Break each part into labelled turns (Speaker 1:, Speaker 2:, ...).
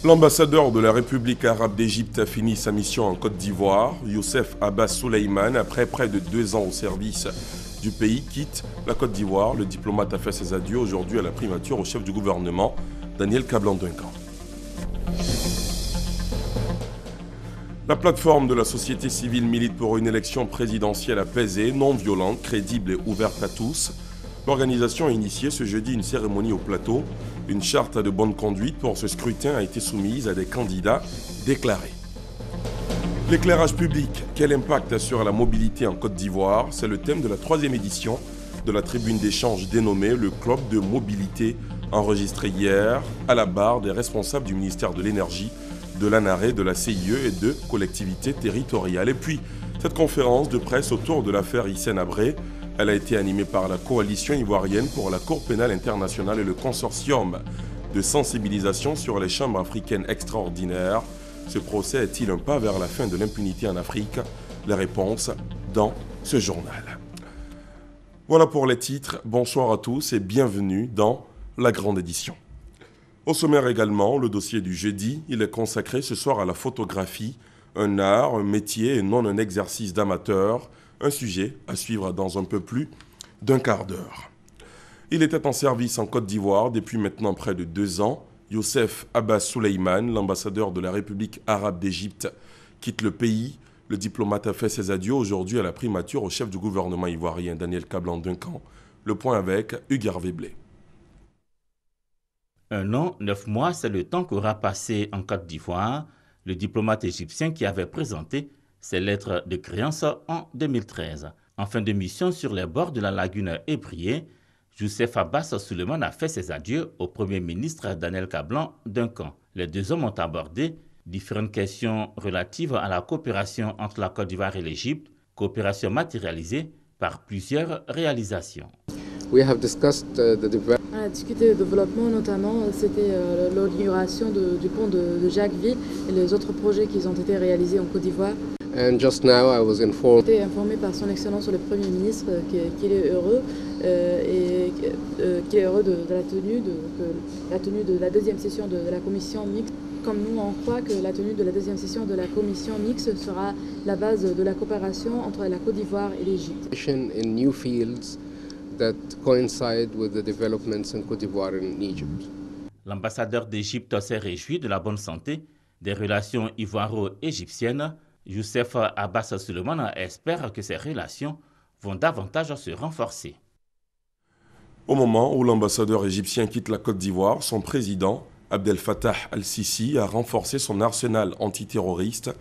Speaker 1: L'ambassadeur de la République arabe d'Égypte a fini sa mission en Côte d'Ivoire. Youssef Abbas Souleymane, après près de 2 ans au service du pays, quitte la Côte d'Ivoire. Le diplomate a fait ses adieux aujourd'hui à la primature au chef du gouvernement, Daniel Kablan-Duncan. La plateforme de la société civile milite pour une élection présidentielle apaisée, non violente, crédible et ouverte à tous. L'organisation a initié ce jeudi une cérémonie au plateau. Une charte de bonne conduite pour ce scrutin a été soumise à des candidats déclarés. L'éclairage public, quel impact sur la mobilité en Côte d'Ivoire? C'est le thème de la 3e édition de la tribune d'échange dénommée le Club de mobilité, enregistrée hier à la barre des responsables du ministère de l'Énergie, de l'ANARE, de la CIE et de collectivités territoriales. Et puis, cette conférence de presse autour de l'affaire Hissène Habré, elle a été animée par la coalition ivoirienne pour la Cour pénale internationale et le consortium de sensibilisation sur les chambres africaines extraordinaires. Ce procès est-il un pas vers la fin de l'impunité en Afrique? Les réponses dans ce journal. Voilà pour les titres. Bonsoir à tous et bienvenue dans la grande édition. Au sommaire également, le dossier du jeudi, il est consacré ce soir à la photographie, un art, un métier et non un exercice d'amateur. Un sujet à suivre dans un peu plus d'un quart d'heure. Il était en service en Côte d'Ivoire depuis maintenant près de 2 ans. Youssef Abbas Souleymane, l'ambassadeur de la République arabe d'Égypte, quitte le pays. Le diplomate a fait ses adieux aujourd'hui à la primature au chef du gouvernement ivoirien, Daniel Kablan-Duncan. Le point avec Hugues Hervé Blé.
Speaker 2: 1 an, 9 mois, c'est le temps qu'aura passé en Côte d'Ivoire le diplomate égyptien qui avait présenté ses lettres de créance en 2013. En fin de mission sur les bords de la lagune ébriée, Youssef Abbas Souleymane a fait ses adieux au Premier ministre Daniel Kablan-Duncan. Les 2 hommes ont abordé différentes questions relatives à la coopération entre la Côte d'Ivoire et l'Égypte, coopération matérialisée par plusieurs réalisations.
Speaker 3: On a discuté du développement, notamment c'était l'inauguration du pont de Jacquesville et les autres projets qui ont été réalisés en Côte d'Ivoire.
Speaker 4: And just now I was informed.
Speaker 3: J'ai été informé par son Excellence le Premier ministre qu'il est heureux qu'il est heureux de la tenue de la 2e session de la commission mixte. Comme nous, on croit que la tenue de la 2e session de la commission mixte sera la base de la coopération entre la Côte d'Ivoire et l'Égypte.
Speaker 4: In new fields that coincide with the developments in Côte d'Ivoire and Egypt.
Speaker 2: L'ambassadeur d'Égypte s'est réjoui de la bonne santé des relations ivoiro-égyptiennes. Youssef Abbas Souleymane espère que ces relations vont davantage se renforcer.
Speaker 1: Au moment où l'ambassadeur égyptien quitte la Côte d'Ivoire, son président, Abdel Fattah al-Sisi, a renforcé son arsenal antiterroriste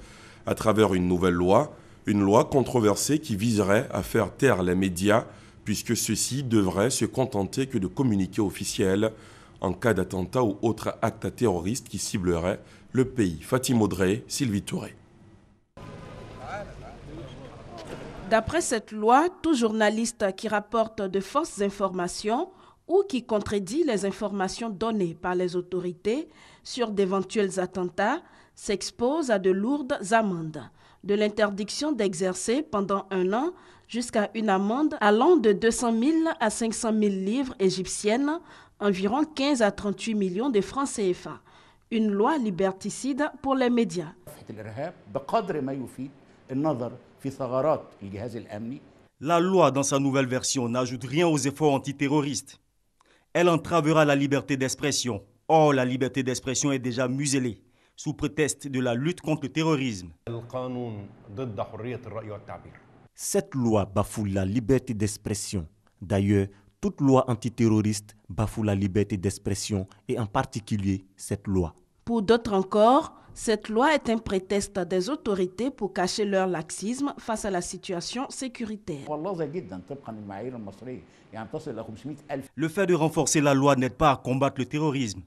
Speaker 1: à travers une nouvelle loi, une loi controversée qui viserait à faire taire les médias, puisque ceux-ci devraient se contenter que de communiqués officiels en cas d'attentat ou autre acte terroriste qui ciblerait le pays. Fatim Audrey, Sylvie Touré.
Speaker 5: D'après cette loi, tout journaliste qui rapporte de fausses informations ou qui contredit les informations données par les autorités sur d'éventuels attentats s'expose à de lourdes amendes, de l'interdiction d'exercer pendant 1 an jusqu'à une amende allant de 200 000 à 500 000 livres égyptiennes, environ 15 à 38 millions de francs CFA. Une loi liberticide pour les médias.
Speaker 6: La loi, dans sa nouvelle version, n'ajoute rien aux efforts antiterroristes. Elle entravera la liberté d'expression. Or, la liberté d'expression est déjà muselée, sous prétexte de la lutte contre le terrorisme.
Speaker 7: Cette loi bafoue la liberté d'expression. D'ailleurs, toute loi antiterroriste bafoue la liberté d'expression, et en particulier cette loi.
Speaker 5: Pour d'autres encore, cette loi est un prétexte des autorités pour cacher leur laxisme face à la situation sécuritaire.
Speaker 6: Le fait de renforcer la loi n'aide pas à combattre le terrorisme.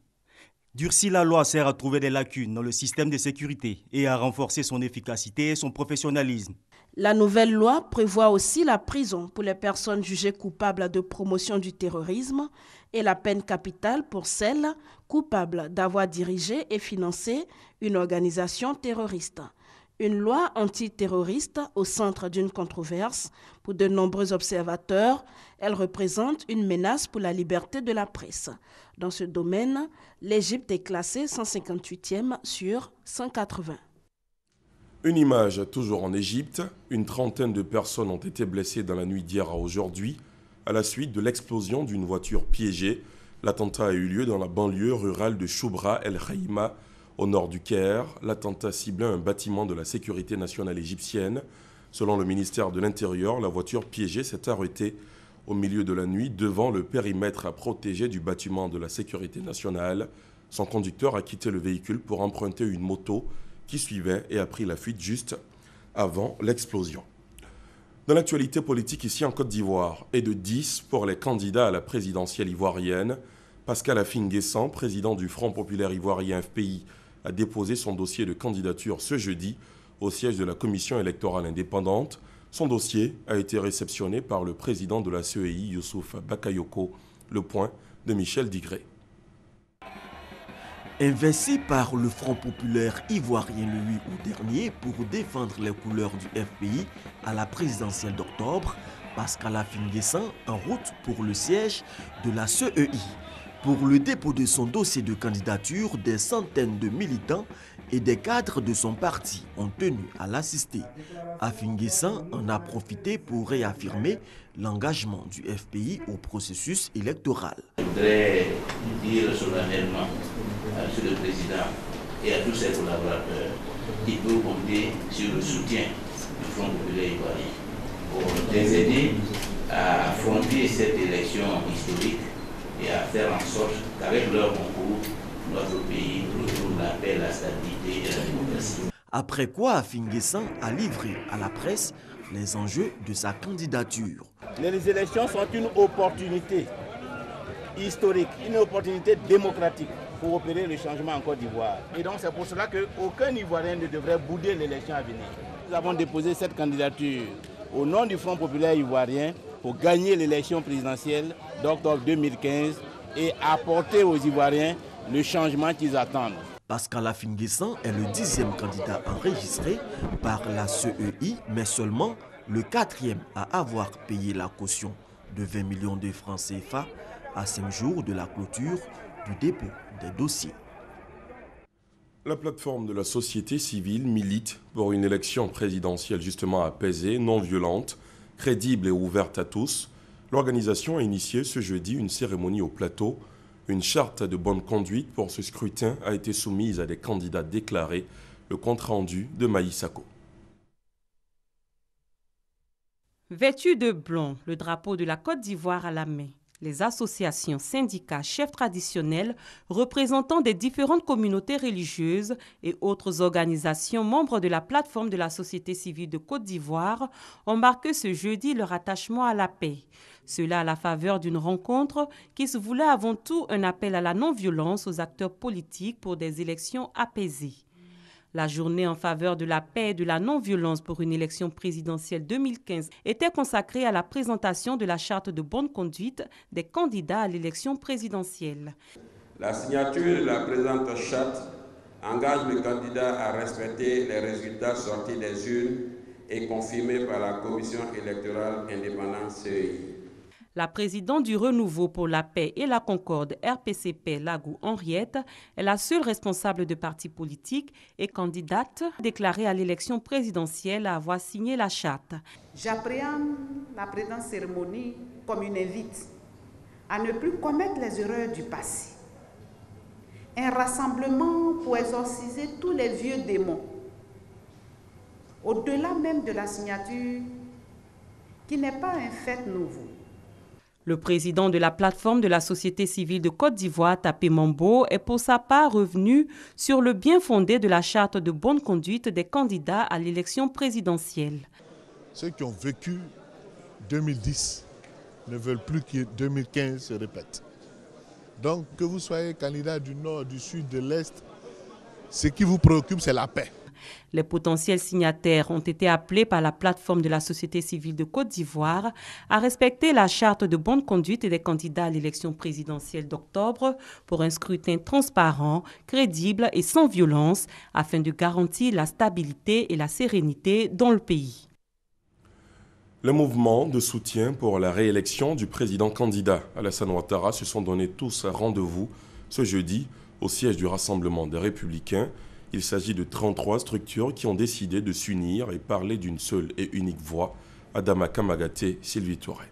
Speaker 6: Durcir la loi sert à trouver des lacunes dans le système de sécurité et à renforcer son efficacité et son professionnalisme.
Speaker 5: La nouvelle loi prévoit aussi la prison pour les personnes jugées coupables de promotion du terrorisme et la peine capitale pour celles coupables d'avoir dirigé et financé une organisation terroriste. Une loi antiterroriste au centre d'une controverse. Pour de nombreux observateurs, elle représente une menace pour la liberté de la presse. Dans ce domaine, l'Égypte est classée 158e sur 180.
Speaker 1: Une image toujours en Égypte. Une trentaine de personnes ont été blessées dans la nuit d'hier à aujourd'hui à la suite de l'explosion d'une voiture piégée. L'attentat a eu lieu dans la banlieue rurale de Choubra El Khaïma, au nord du Caire. L'attentat ciblait un bâtiment de la sécurité nationale égyptienne. Selon le ministère de l'Intérieur, la voiture piégée s'est arrêtée au milieu de la nuit devant le périmètre à protéger du bâtiment de la sécurité nationale. Son conducteur a quitté le véhicule pour emprunter une moto qui suivait et a pris la fuite juste avant l'explosion. Dans l'actualité politique ici en Côte d'Ivoire, et de 10 pour les candidats à la présidentielle ivoirienne, Pascal Affi-N'Guessan, président du Front populaire ivoirien FPI, a déposé son dossier de candidature ce jeudi au siège de la commission électorale indépendante. Son dossier a été réceptionné par le président de la CEI, Youssouf Bakayoko. Le point de Michel Digré.
Speaker 8: Investi par le Front populaire ivoirien le 8 août dernier pour défendre les couleurs du FPI à la présidentielle d'octobre, Pascal Affi-N'Guessan en route pour le siège de la CEI. Pour le dépôt de son dossier de candidature, des centaines de militants et des cadres de son parti ont tenu à l'assister. Affi-N'Guessan en a profité pour réaffirmer l'engagement du FPI au processus électoral.
Speaker 9: Je voudrais dire solennellement à M. le Président et à tous ses collaborateurs qu'il peut compter sur le soutien du Front populaire ivoirien pour les aider à affronter cette élection historique et à faire en sorte qu'avec leur concours, notre pays retrouve la paix, la stabilité et la démocratie.
Speaker 8: Après quoi, Affi-N'Guessan a livré à la presse les enjeux de sa candidature.
Speaker 10: Les élections sont une opportunité historique, une opportunité démocratique pour opérer le changement en Côte d'Ivoire. Et donc c'est pour cela qu'aucun Ivoirien ne devrait bouder l'élection à venir. Nous avons déposé cette candidature au nom du Front populaire ivoirien pour gagner l'élection présidentielle d'octobre 2015 et apporter aux Ivoiriens le changement qu'ils attendent.
Speaker 8: Pascal Affi-N'Guessan est le 10e candidat enregistré par la CEI, mais seulement le 4e à avoir payé la caution de 20 millions de francs CFA à 5 jours de la clôture du dépôt des dossiers.
Speaker 1: La plateforme de la société civile milite pour une élection présidentielle justement apaisée, non violente, crédible et ouverte à tous. L'organisation a initié ce jeudi une cérémonie au plateau. Une charte de bonne conduite pour ce scrutin a été soumise à des candidats déclarés. Le compte-rendu de Maïsako.
Speaker 11: Vêtus de blanc, le drapeau de la Côte d'Ivoire à la main, les associations, syndicats, chefs traditionnels, représentants des différentes communautés religieuses et autres organisations membres de la plateforme de la société civile de Côte d'Ivoire ont marqué ce jeudi leur attachement à la paix. Cela à la faveur d'une rencontre qui se voulait avant tout un appel à la non-violence aux acteurs politiques pour des élections apaisées. La journée en faveur de la paix et de la non-violence pour une élection présidentielle 2015 était consacrée à la présentation de la charte de bonne conduite des candidats à l'élection présidentielle.
Speaker 12: La signature de la présente charte engage le candidat à respecter les résultats sortis des urnes et confirmés par la Commission électorale indépendante CEI.
Speaker 11: La présidente du Renouveau pour la paix et la concorde RPCP, Lagou Henriette, est la seule responsable de parti politique et candidate déclarée à l'élection présidentielle à avoir signé la charte.
Speaker 13: J'appréhende la présente cérémonie comme une invite à ne plus commettre les erreurs du passé. Un rassemblement pour exorciser tous les vieux démons, au-delà même de la signature, qui n'est pas un fait nouveau.
Speaker 11: Le président de la plateforme de la société civile de Côte d'Ivoire, Tapé Mambo, est pour sa part revenu sur le bien fondé de la charte de bonne conduite des candidats à l'élection présidentielle.
Speaker 14: Ceux qui ont vécu 2010 ne veulent plus que 2015 se répète. Donc que vous soyez candidat du Nord, du Sud, de l'Est, ce qui vous préoccupe, c'est la paix.
Speaker 11: Les potentiels signataires ont été appelés par la plateforme de la société civile de Côte d'Ivoire à respecter la charte de bonne conduite des candidats à l'élection présidentielle d'octobre pour un scrutin transparent, crédible et sans violence afin de garantir la stabilité et la sérénité dans le pays.
Speaker 1: Les mouvements de soutien pour la réélection du président candidat Alassane Ouattara se sont donné tous un rendez-vous ce jeudi au siège du Rassemblement des Républicains. Il s'agit de 33 structures qui ont décidé de s'unir et parler d'une seule et unique voix. Adama Kamagaté, Sylvie Touré.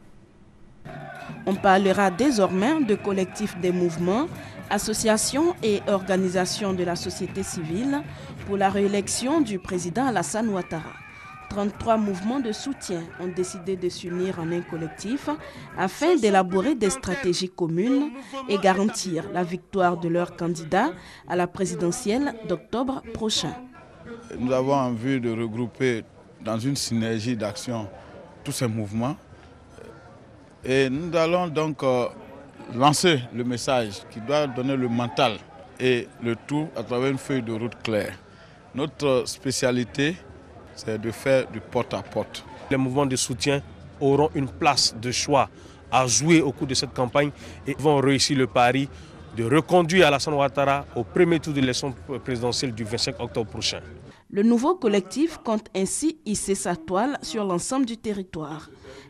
Speaker 5: On parlera désormais de collectifs des mouvements, associations et organisations de la société civile pour la réélection du président Alassane Ouattara. 33 mouvements de soutien ont décidé de s'unir en un collectif afin d'élaborer des stratégies communes et garantir la victoire de leur candidat à la présidentielle d'octobre prochain.
Speaker 15: Nous avons envie de regrouper dans une synergie d'action tous ces mouvements et nous allons donc lancer le message qui doit donner le mental et le tout à travers une feuille de route claire. Notre spécialité, c'est de faire du porte-à-porte.
Speaker 16: Les mouvements de soutien auront une place de choix à jouer au cours de cette campagne et vont réussir le pari de reconduire Alassane Ouattara au premier tour de l'élection présidentielle du 25 octobre prochain.
Speaker 5: Le nouveau collectif compte ainsi hisser sa toile sur l'ensemble du territoire.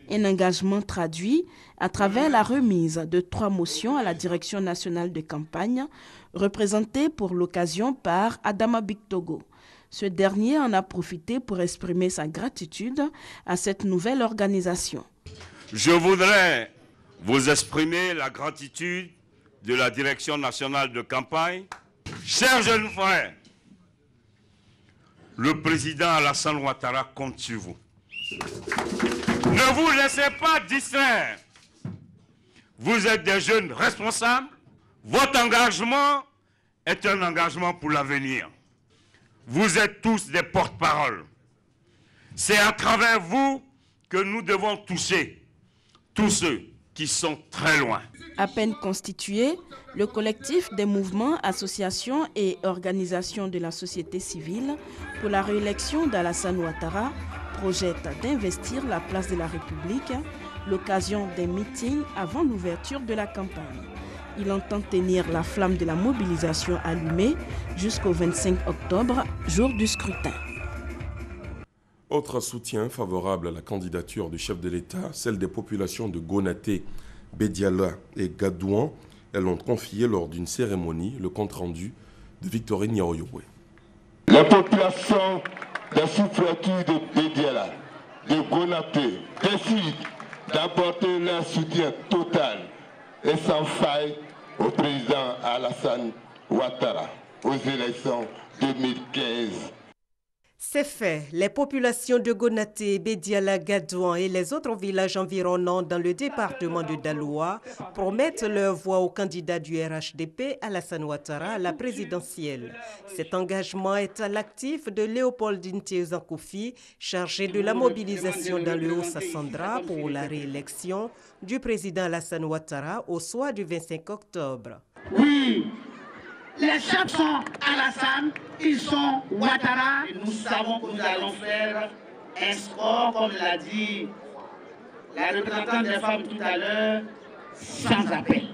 Speaker 5: Un engagement traduit à travers la remise de 3 motions à la direction nationale de campagne, représentée pour l'occasion par Adama Bictogo. Ce dernier en a profité pour exprimer sa gratitude à cette nouvelle organisation.
Speaker 17: Je voudrais vous exprimer la gratitude de la Direction nationale de campagne. Chers jeunes frères, le président Alassane Ouattara compte sur vous. Ne vous laissez pas distraire. Vous êtes des jeunes responsables. Votre engagement est un engagement pour l'avenir. Vous êtes tous des porte-parole. C'est à travers vous que nous devons toucher tous ceux qui sont très loin.
Speaker 5: À peine constitué, le collectif des mouvements, associations et organisations de la société civile pour la réélection d'Alassane Ouattara projette d'investir la place de la République, l'occasion des meetings avant l'ouverture de la campagne. Il entend tenir la flamme de la mobilisation allumée jusqu'au 25 octobre, jour du scrutin.
Speaker 1: Autre soutien favorable à la candidature du chef de l'État, celle des populations de Gonaté, Bédiala et Gadouan. Elles ont confié lors d'une cérémonie le compte-rendu de Victorine Niaoyoué.
Speaker 18: Les populations des sous-préfectures de Bédiala, de Gonaté, décident d'apporter leur soutien total et sans faille au président Alassane Ouattara aux élections 2015.
Speaker 19: C'est fait. Les populations de Gonaté, Bédiala, Gadouan et les autres villages environnants dans le département de Daloa promettent leur voix au candidat du RHDP, Alassane Ouattara, à la présidentielle. Cet engagement est à l'actif de Léopoldine Théozankoufi, chargée de la mobilisation dans le Haut-Sassandra pour la réélection du président Alassane Ouattara au soir du 25 octobre.
Speaker 20: Oui, les chefs sont Alassane, ils sont Ouattara. Nous savons que nous allons faire un score, comme l'a dit la représentante des femmes tout à l'heure, sans appel.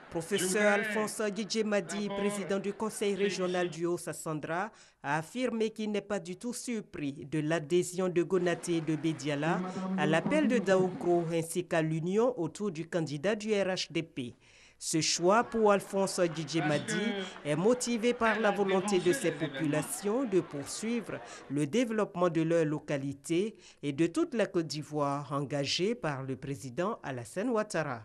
Speaker 19: Professeur Alphonse Djidjemadi, président du conseil régional du Haut-Sassandra, a affirmé qu'il n'est pas du tout surpris de l'adhésion de Gonaté et de Bédiala à l'appel de Daoukro ainsi qu'à l'union autour du candidat du RHDP. Ce choix pour Alphonse Djidjemadi est motivé par la volonté de ces populations de poursuivre le développement de leur localité et de toute la Côte d'Ivoire engagée par le président Alassane Ouattara.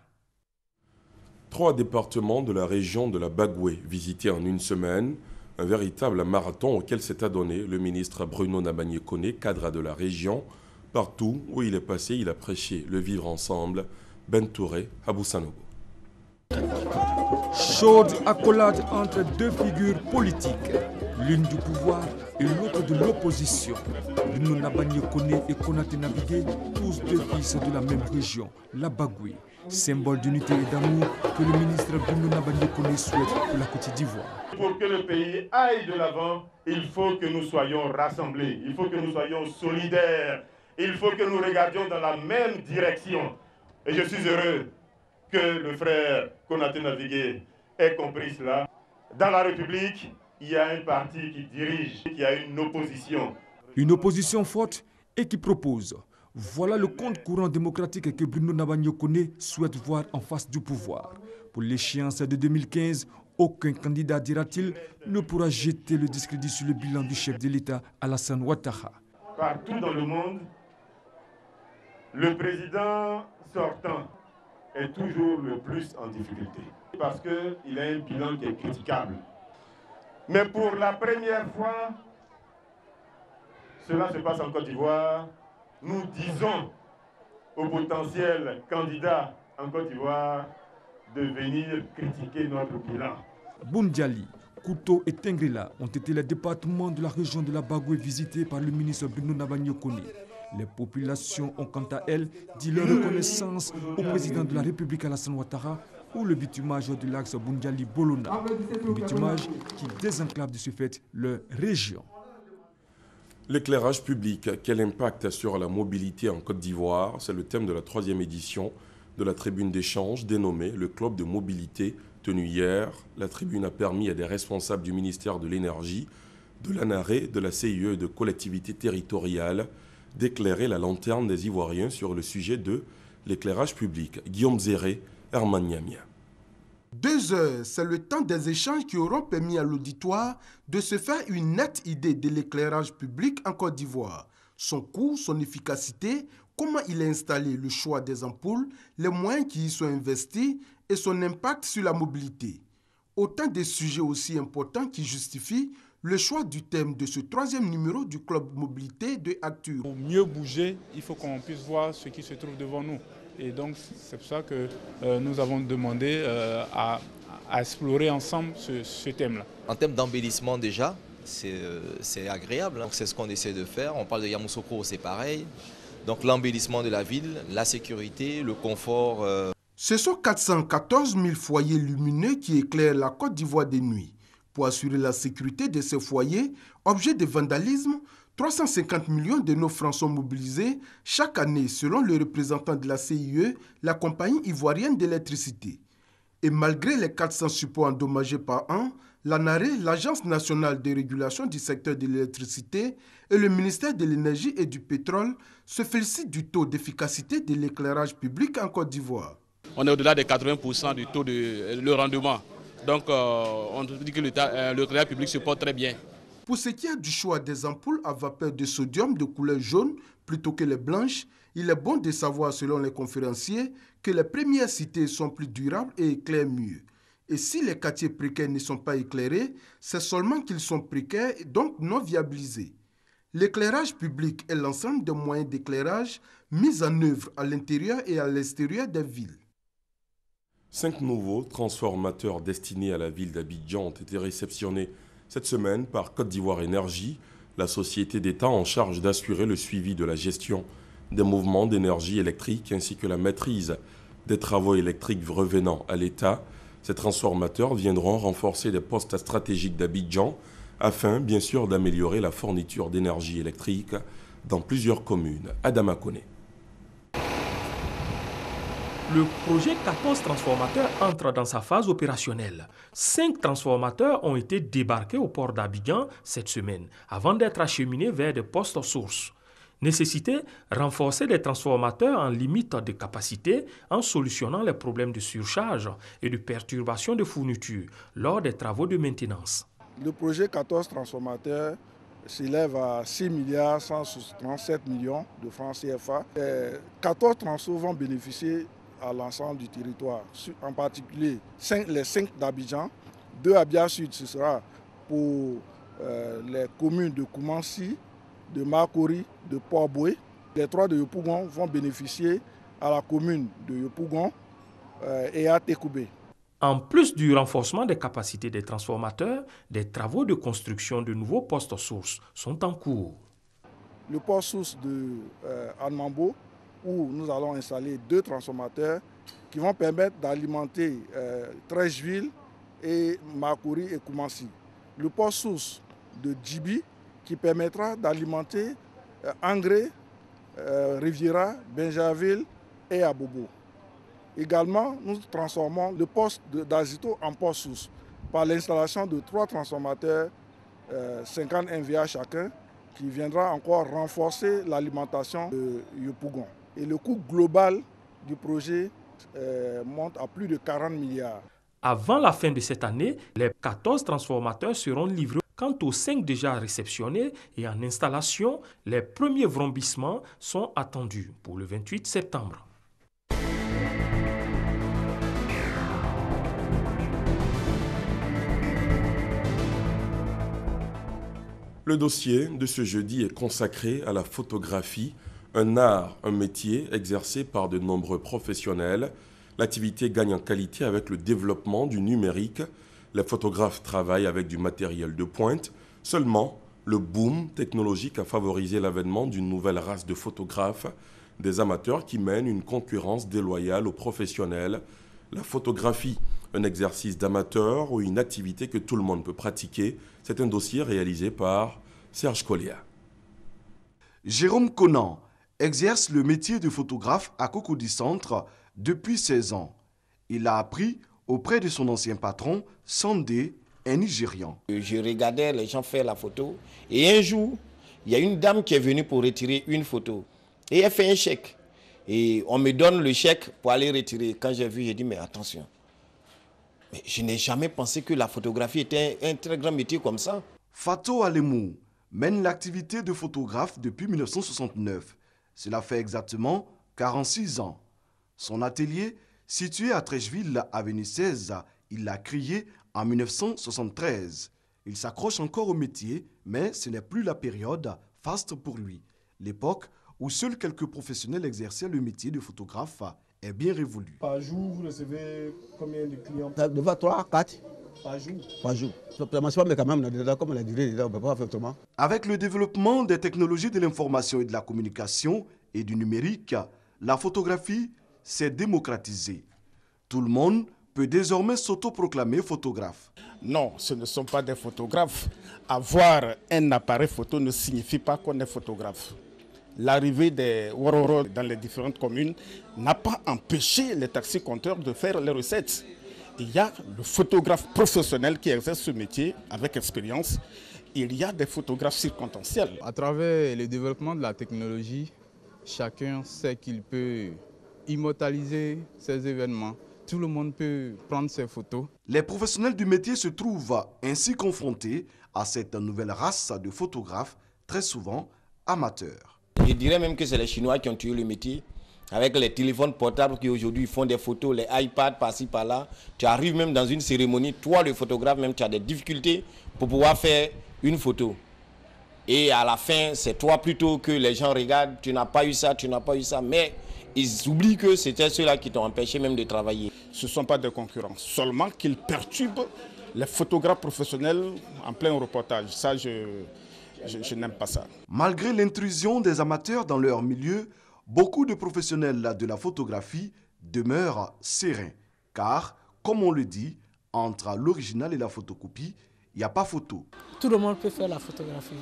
Speaker 1: 3 départements de la région de la Bagoué visités en une semaine, un véritable marathon auquel s'est adonné le ministre Bruno Nabagné-Koné, cadre de la région. Partout où il est passé, il a prêché le vivre ensemble. Ben Touré, Abou Sanogo.
Speaker 21: Chaude accolade entre 2 figures politiques, l'une du pouvoir, et l'autre de l'opposition. Bruno Nabagné Koné et Konaté Navigué, tous deux fils de la même région, la Bagoué. Symbole d'unité et d'amour que le ministre Bruno Nabagné Koné souhaite pour la Côte d'Ivoire.
Speaker 22: Pour que le pays aille de l'avant, il faut que nous soyons rassemblés, il faut que nous soyons solidaires, il faut que nous regardions dans la même direction. Et je suis heureux que le frère Konaté Navigué ait compris cela. Dans la République, il y a un parti qui dirige, qui a une opposition.
Speaker 21: Une opposition forte et qui propose. Voilà le compte courant démocratique que Bruno Nabagné Koné souhaite voir en face du pouvoir. Pour l'échéance de 2015, aucun candidat, dira-t-il, ne pourra jeter le discrédit sur le bilan du chef de l'État, Alassane Ouattara.
Speaker 22: Partout dans le monde, le président sortant est toujours le plus en difficulté parce qu'il a un bilan qui est critiquable. Mais pour la première fois, cela se passe en Côte d'Ivoire. Nous disons aux potentiels candidats en Côte d'Ivoire de venir critiquer notre bilan.
Speaker 21: Boundiali, Kouto et Tengrila ont été les départements de la région de la Bagoué visités par le ministre Bruno Nabagné Koné. Les populations ont quant à elles dit leur reconnaissance au président de la République Alassane Ouattara ou le bitumage de l'axe Boundiali-Bolona. Un bitumage qui désenclave de ce fait leur région.
Speaker 1: L'éclairage public, quel impact sur la mobilité en Côte d'Ivoire? C'est le thème de la 3e édition de la tribune d'échange dénommée le Club de mobilité, tenue hier. La tribune a permis à des responsables du ministère de l'Énergie, de l'ANARE, de la CIE et de collectivités territoriales d'éclairer la lanterne des Ivoiriens sur le sujet de l'éclairage public. Guillaume Zéré, Herman Niamia.
Speaker 23: 2 heures, c'est le temps des échanges qui auront permis à l'auditoire de se faire une nette idée de l'éclairage public en Côte d'Ivoire. Son coût, son efficacité, comment il est installé, le choix des ampoules, les moyens qui y sont investis et son impact sur la mobilité. Autant de sujets aussi importants qui justifient le choix du thème de ce 3e numéro du Club Mobilité de Actu.
Speaker 24: Pour mieux bouger, il faut qu'on puisse voir ce qui se trouve devant nous. Et donc, c'est pour ça que nous avons demandé à explorer ensemble ce thème-là.
Speaker 25: En termes d'embellissement déjà, c'est agréable. C'est ce qu'on essaie de faire. On parle de Yamoussoukro, c'est pareil. Donc l'embellissement de la ville, la sécurité, le confort.
Speaker 23: Ce sont 414 000 foyers lumineux qui éclairent la Côte d'Ivoire de nuit. Pour assurer la sécurité de ces foyers, objets de vandalisme, 350 millions de nos francs sont mobilisés chaque année selon le représentant de la CIE, la compagnie ivoirienne d'électricité. Et malgré les 400 supports endommagés par an, l'ANARE, l'Agence nationale de régulation du secteur de l'électricité et le ministère de l'énergie et du pétrole se félicitent du taux d'efficacité de l'éclairage public en Côte d'Ivoire.
Speaker 26: On est au-delà des 80% du taux de le rendement. Donc on dit que l'éclairage public se porte très bien.
Speaker 23: Pour ce qui est du choix des ampoules à vapeur de sodium de couleur jaune plutôt que les blanches, il est bon de savoir selon les conférenciers que les premières citées sont plus durables et éclairent mieux. Et si les quartiers précaires ne sont pas éclairés, c'est seulement qu'ils sont précaires et donc non viabilisés. L'éclairage public est l'ensemble des moyens d'éclairage mis en œuvre à l'intérieur et à l'extérieur des villes.
Speaker 1: 5 nouveaux transformateurs destinés à la ville d'Abidjan ont été réceptionnés cette semaine par Côte d'Ivoire Énergie, la société d'État en charge d'assurer le suivi de la gestion des mouvements d'énergie électrique ainsi que la maîtrise des travaux électriques revenant à l'État. Ces transformateurs viendront renforcer les postes stratégiques d'Abidjan afin, bien sûr, d'améliorer la fourniture d'énergie électrique dans plusieurs communes. Adama Koné.
Speaker 27: Le projet 14 transformateurs entre dans sa phase opérationnelle. 5 transformateurs ont été débarqués au port d'Abidjan cette semaine avant d'être acheminés vers des postes sources. Nécessité, renforcer les transformateurs en limite de capacité en solutionnant les problèmes de surcharge et de perturbation de fourniture lors des travaux de maintenance.
Speaker 28: Le projet 14 transformateurs s'élève à 6 milliards 137 millions de francs CFA. 14 transformateurs vont bénéficier à l'ensemble du territoire, en particulier les 5 d'Abidjan, 2 à Abia Sud, ce sera pour les communes de Koumansi, de Makori, de Port-Boué. Les 3 de Yopougon vont bénéficier à la commune de Yopougon et à Tekoubé.
Speaker 27: En plus du renforcement des capacités des transformateurs, des travaux de construction de nouveaux postes sources sont en cours.
Speaker 28: Le poste source de Anmambo, où nous allons installer 2 transformateurs qui vont permettre d'alimenter Trècheville et Makuri et Koumassi. Le poste source de Djibi qui permettra d'alimenter Angré, Riviera, Benjaville et Abobo. Également, nous transformons le poste d'Azito en poste source par l'installation de 3 transformateurs 50 MVA chacun qui viendra encore renforcer l'alimentation de Yopougon. Et le coût global du projet monte à plus de 40 milliards.
Speaker 27: Avant la fin de cette année, les 14 transformateurs seront livrés. Quant aux 5 déjà réceptionnés et en installation, les premiers vrombissements sont attendus pour le 28 septembre.
Speaker 1: Le dossier de ce jeudi est consacré à la photographie, un art, un métier exercé par de nombreux professionnels. L'activité gagne en qualité avec le développement du numérique. Les photographes travaillent avec du matériel de pointe. Seulement, le boom technologique a favorisé l'avènement d'une nouvelle race de photographes, des amateurs qui mènent une concurrence déloyale aux professionnels. La photographie, un exercice d'amateur ou une activité que tout le monde peut pratiquer, c'est un dossier réalisé par Serge Collia.
Speaker 2: Jérôme Conan exerce le métier de photographe à Cocody Centre depuis 16 ans. Il a appris auprès de son ancien patron, Sandé, un Nigérian.
Speaker 3: Je regardais les gens faire la photo et un jour, il y a une dame qui est venue pour retirer une photo et elle fait un chèque. Et on me donne le chèque pour aller retirer. Quand j'ai vu, j'ai dit mais attention. Mais je n'ai jamais pensé que la photographie était un très grand métier comme ça.
Speaker 2: Fatou Alemou mène l'activité de photographe depuis 1969. Cela fait exactement 46 ans. Son atelier, situé à Trècheville, avenue 16, il l'a créé en 1973. Il s'accroche encore au métier, mais ce n'est plus la période faste pour lui. L'époque où seuls quelques professionnels exerçaient le métier de photographe est bien révolue.
Speaker 28: Par jour, vous recevez combien de clients?
Speaker 4: De 3 à 4.
Speaker 28: Par jour?
Speaker 4: Par jour. Mais quand même, comme on a dit, on ne peut pas faire autrement.
Speaker 2: Avec le développement des technologies de l'information et de la communication et du numérique, la photographie s'est démocratisée. Tout le monde peut désormais s'autoproclamer photographe.
Speaker 22: Non, ce ne sont pas des photographes. Avoir un appareil photo ne signifie pas qu'on est photographe. L'arrivée des Wororo dans les différentes communes n'a pas empêché les taxi-compteurs de faire les recettes. Il y a le photographe professionnel qui exerce ce métier avec expérience. Il y a des photographes circonstanciels.
Speaker 24: À travers le développement de la technologie, chacun sait qu'il peut immortaliser ces événements. Tout le monde peut prendre ses photos.
Speaker 2: Les professionnels du métier se trouvent ainsi confrontés à cette nouvelle race de photographes, très souvent amateurs.
Speaker 3: Je dirais même que c'est les Chinois qui ont tué le métier. Avec les téléphones portables qui aujourd'hui font des photos, les iPads par-ci par-là. Tu arrives même dans une cérémonie, toi le photographe, même tu as des difficultés pour pouvoir faire une photo. Et à la fin, c'est toi plutôt que les gens regardent, tu n'as pas eu ça, tu n'as pas eu ça. Mais ils oublient que c'était ceux-là qui t'ont empêché même de travailler.
Speaker 22: Ce ne sont pas des concurrents, seulement qu'ils perturbent les photographes professionnels en plein reportage. Ça, je n'aime pas ça.
Speaker 2: Malgré l'intrusion des amateurs dans leur milieu, beaucoup de professionnels de la photographie demeurent sereins. Car, comme on le dit, entre l'original et la photocopie, il n'y a pas photo.
Speaker 6: Tout le monde peut faire la photographie.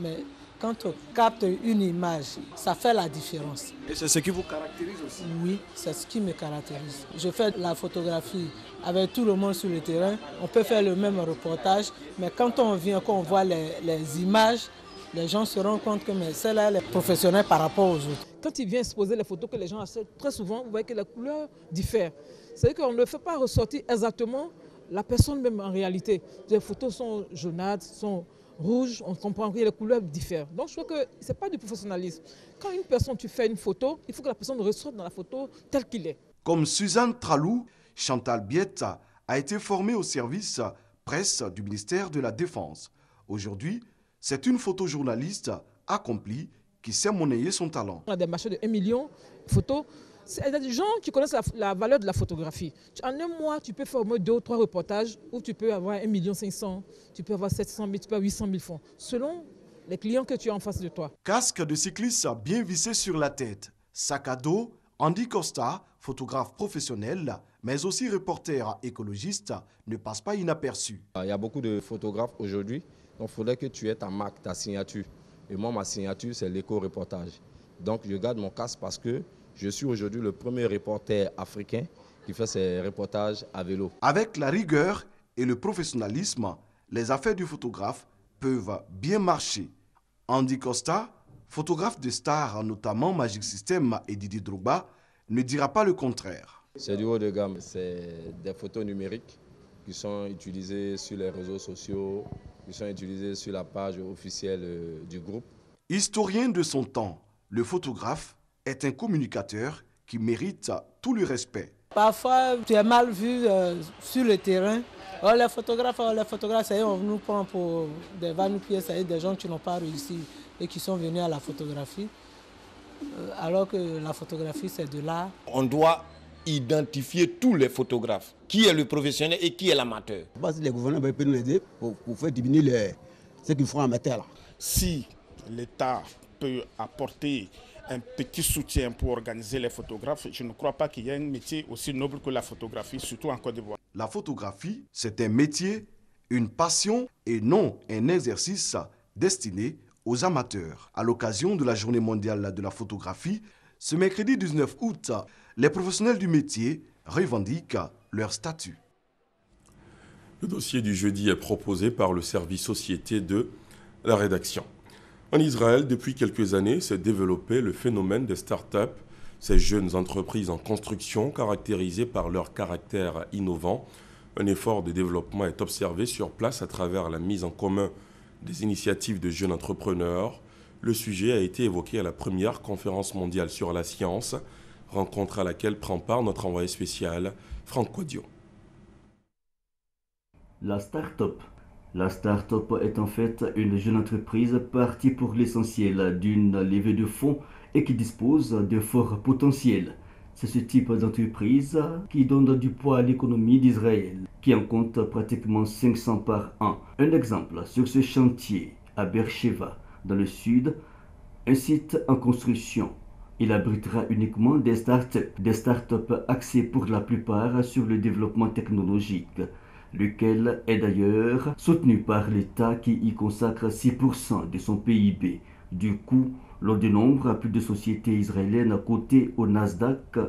Speaker 6: Mais quand on capte une image, ça fait la différence.
Speaker 24: Et c'est ce qui vous caractérise aussi?
Speaker 6: Oui, c'est ce qui me caractérise. Je fais la photographie avec tout le monde sur le terrain. On peut faire le même reportage, mais quand on vient, quand on voit les images, les gens se rendent compte que celle-là, elle est professionnelle par rapport aux autres.
Speaker 7: Quand il vient exposer les photos que les gens achètent, très souvent, vous voyez que les couleurs diffèrent. C'est-à-dire qu'on ne fait pas ressortir exactement la personne même en réalité. Les photos sont jaunâtres, sont rouges, on comprend que les couleurs diffèrent. Donc je crois que ce n'est pas du professionnalisme. Quand une personne, tu fais une photo, il faut que la personne ressorte dans la photo telle qu'il est.
Speaker 2: Comme Suzanne Tralou, Chantal Biette a été formée au service presse du ministère de la Défense. Aujourd'hui, c'est une photojournaliste accomplie qui sait monnayer son talent.
Speaker 7: On a des marchés de 1 million de photos. Il y a des gens qui connaissent la valeur de la photographie. En un mois, tu peux faire au moins 2 ou 3 reportages où tu peux avoir 1 500 000, tu peux avoir 700 000, tu peux avoir 800 000 francs, selon les clients que tu as en face de toi.
Speaker 2: Casque de cycliste bien vissé sur la tête, sac à dos, Andy Costa, photographe professionnel, mais aussi reporter écologiste, ne passe pas inaperçu.
Speaker 8: Il y a beaucoup de photographes aujourd'hui, donc il faudrait que tu aies ta marque, ta signature. Et moi, ma signature, c'est l'éco-reportage. Donc je garde mon casque parce que je suis aujourd'hui le premier reporter africain qui fait ses reportages à vélo.
Speaker 2: Avec la rigueur et le professionnalisme, les affaires du photographe peuvent bien marcher. Andy Costa, photographe de stars, notamment Magic System et Didier Drogba, ne dira pas le contraire.
Speaker 8: C'est du haut de gamme, c'est des photos numériques qui sont utilisées sur les réseaux sociaux, qui sont utilisées sur la page officielle du groupe.
Speaker 2: Historien de son temps, le photographe est un communicateur qui mérite tout le respect.
Speaker 6: Parfois, tu es mal vu sur le terrain. Oh, les photographes, ça y est, on nous prend pour des va-nous-pieds, ça y est, des gens qui n'ont pas réussi et qui sont venus à la photographie. Alors que la photographie, c'est de l'art.
Speaker 3: On doit identifier tous les photographes. Qui est le professionnel et qui est l'amateur.
Speaker 4: Les gouvernements peuvent nous aider pour faire diminuer ce qu'ils font amateurs.
Speaker 9: Si l'État peut apporter un petit soutien pour organiser les photographes, je ne crois pas qu'il y ait un métier aussi noble que la photographie, surtout en Côte d'Ivoire.
Speaker 2: La photographie, c'est un métier, une passion et non un exercice destiné aux amateurs. À l'occasion de la Journée mondiale de la photographie, ce mercredi 19 août, les professionnels du métier revendiquent leur statut.
Speaker 1: Le dossier du jeudi est proposé par le service société de la rédaction. En Israël, depuis quelques années, s'est développé le phénomène des start-up, ces jeunes entreprises en construction caractérisées par leur caractère innovant. Un effort de développement est observé sur place à travers la mise en commun des initiatives de jeunes entrepreneurs. Le sujet a été évoqué à la première conférence mondiale sur la science, rencontre à laquelle prend part notre envoyé spécial, Franck Quadio.
Speaker 10: La start-up. La start-up est en fait une jeune entreprise partie pour l'essentiel d'une levée de fonds et qui dispose d'un fort potentiel. C'est ce type d'entreprise qui donne du poids à l'économie d'Israël, qui en compte pratiquement 500 par an. Un exemple sur ce chantier, à Beersheva, dans le sud, un site en construction. Il abritera uniquement des start-up axées pour la plupart sur le développement technologique, lequel est d'ailleurs soutenu par l'État qui y consacre 6% de son PIB. Du coup, l'on dénombre plus de sociétés israéliennes cotées au Nasdaq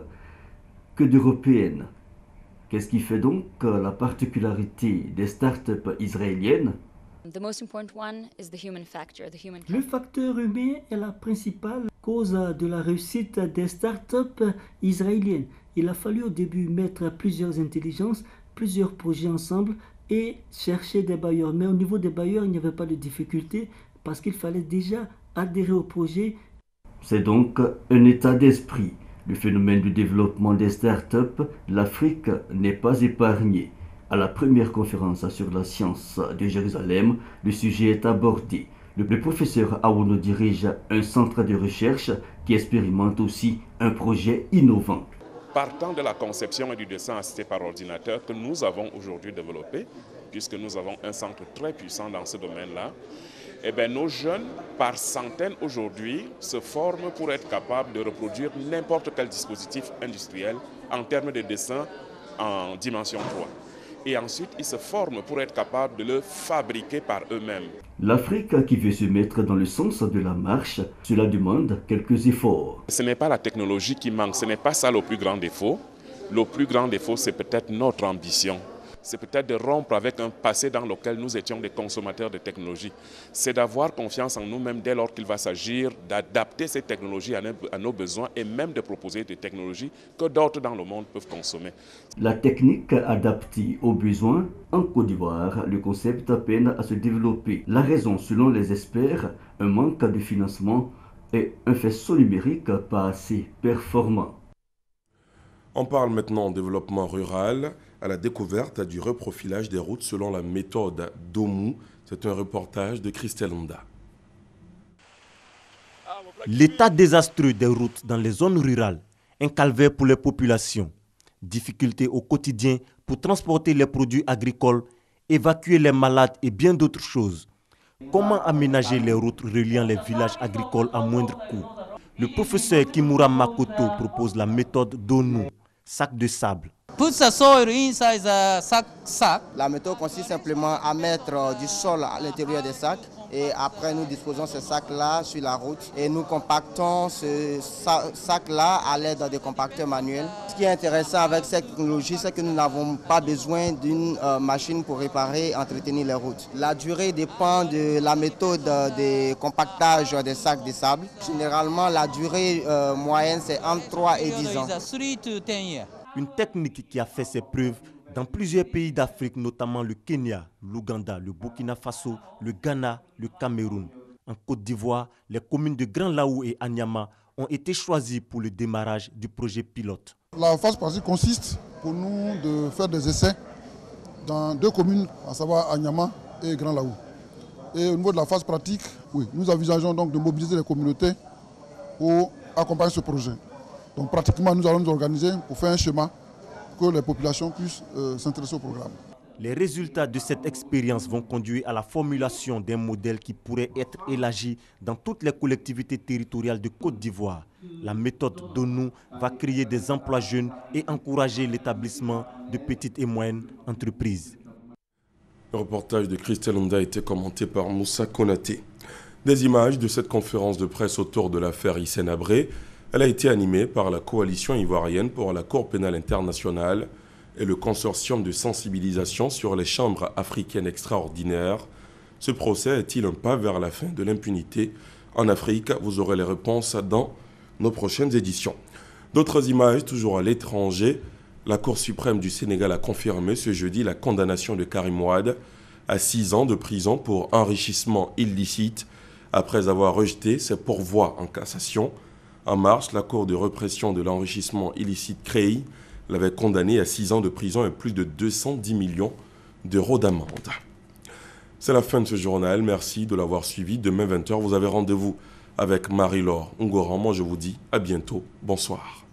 Speaker 10: que d'européennes. Qu'est-ce qui fait donc la particularité des start-up israéliennes? Le facteur humain est la principale cause de la réussite des start-up israéliennes. Il a fallu au début mettre plusieurs intelligences, plusieurs projets ensemble et chercher des bailleurs. Mais au niveau des bailleurs, il n'y avait pas de difficulté parce qu'il fallait déjà adhérer au projet. C'est donc un état d'esprit. Le phénomène du développement des start-up, l'Afrique n'est pas épargnée. À la première conférence sur la science de Jérusalem, le sujet est abordé. Le professeur Aouno dirige un centre de recherche qui expérimente aussi un projet innovant.
Speaker 11: Partant de la conception et du dessin assisté par ordinateur que nous avons aujourd'hui développé, puisque nous avons un centre très puissant dans ce domaine-là, eh bien, nos jeunes, par centaines aujourd'hui, se forment pour être capables de reproduire n'importe quel dispositif industriel en termes de dessin en dimension 3. Et ensuite, ils se forment pour être capables de le fabriquer par eux-mêmes.
Speaker 10: L'Afrique qui veut se mettre dans le sens de la marche, cela demande quelques efforts.
Speaker 11: Ce n'est pas la technologie qui manque, ce n'est pas ça le plus grand défaut. Le plus grand défaut, c'est peut-être notre ambition. C'est peut-être de rompre avec un passé dans lequel nous étions des consommateurs de technologie. C'est d'avoir confiance en nous-mêmes dès lors qu'il va s'agir d'adapter ces technologies à nos besoins et même de proposer des technologies que d'autres dans le monde peuvent consommer.
Speaker 10: La technique adaptée aux besoins, en Côte d'Ivoire, le concept peine à se développer. La raison, selon les experts, un manque de financement et un faisceau numérique pas assez performant.
Speaker 1: On parle maintenant développement rural, à la découverte du reprofilage des routes selon la méthode d'OMU. C'est un reportage de Christelle Honda.
Speaker 12: L'état désastreux des routes dans les zones rurales
Speaker 5: Un calvaire pour les populations. Difficultés au quotidien pour transporter les produits agricoles, évacuer les malades et bien d'autres choses. Comment aménager les routes reliant les villages agricoles à moindre coût? Le professeur Kimura Makoto propose la méthode d'ONU, sac de sable.
Speaker 12: Put the soil inside the sack.
Speaker 13: La méthode consiste simplement à mettre du sol à l'intérieur des sacs et après nous disposons ce sac-là sur la route et nous compactons ce sac-là à l'aide de compacteurs manuels. Ce qui est intéressant avec cette technologie, c'est que nous n'avons pas besoin d'une machine pour réparer et entretenir les routes. La durée dépend de la méthode de compactage des sacs de sable. Généralement, la durée moyenne, c'est entre 3 et 10 ans.
Speaker 5: Une technique qui a fait ses preuves dans plusieurs pays d'Afrique, notamment le Kenya, l'Ouganda, le Burkina Faso, le Ghana, le Cameroun. En Côte d'Ivoire, les communes de Grand Laou et Anyama ont été choisies pour le démarrage du projet pilote.
Speaker 28: La phase pratique consiste pour nous de faire des essais dans 2 communes, à savoir Anyama et Grand Laou. Et au niveau de la phase pratique, oui, nous envisageons donc de mobiliser les communautés pour accompagner ce projet. Donc pratiquement, nous allons nous organiser pour faire un schéma pour que les populations puissent s'intéresser au programme.
Speaker 5: Les résultats de cette expérience vont conduire à la formulation d'un modèle qui pourrait être élargi dans toutes les collectivités territoriales de Côte d'Ivoire. La méthode d'ONU va créer des emplois jeunes et encourager l'établissement de petites et moyennes entreprises.
Speaker 1: Le reportage de Christelle Honda a été commenté par Moussa Konaté. Des images de cette conférence de presse autour de l'affaire Hissène Habré. Elle a été animée par la coalition ivoirienne pour la Cour pénale internationale et le consortium de sensibilisation sur les chambres africaines extraordinaires. Ce procès est-il un pas vers la fin de l'impunité en Afrique? Vous aurez les réponses dans nos prochaines éditions. D'autres images, toujours à l'étranger. La Cour suprême du Sénégal a confirmé ce jeudi la condamnation de Karim Wade à 6 ans de prison pour enrichissement illicite après avoir rejeté ses pourvois en cassation. En mars, la Cour de répression de l'enrichissement illicite CREI l'avait condamné à 6 ans de prison et plus de 210 millions d'euros d'amende. C'est la fin de ce journal. Merci de l'avoir suivi. Demain 20h, vous avez rendez-vous avec Marie-Laure Ungoran. Moi, je vous dis à bientôt. Bonsoir.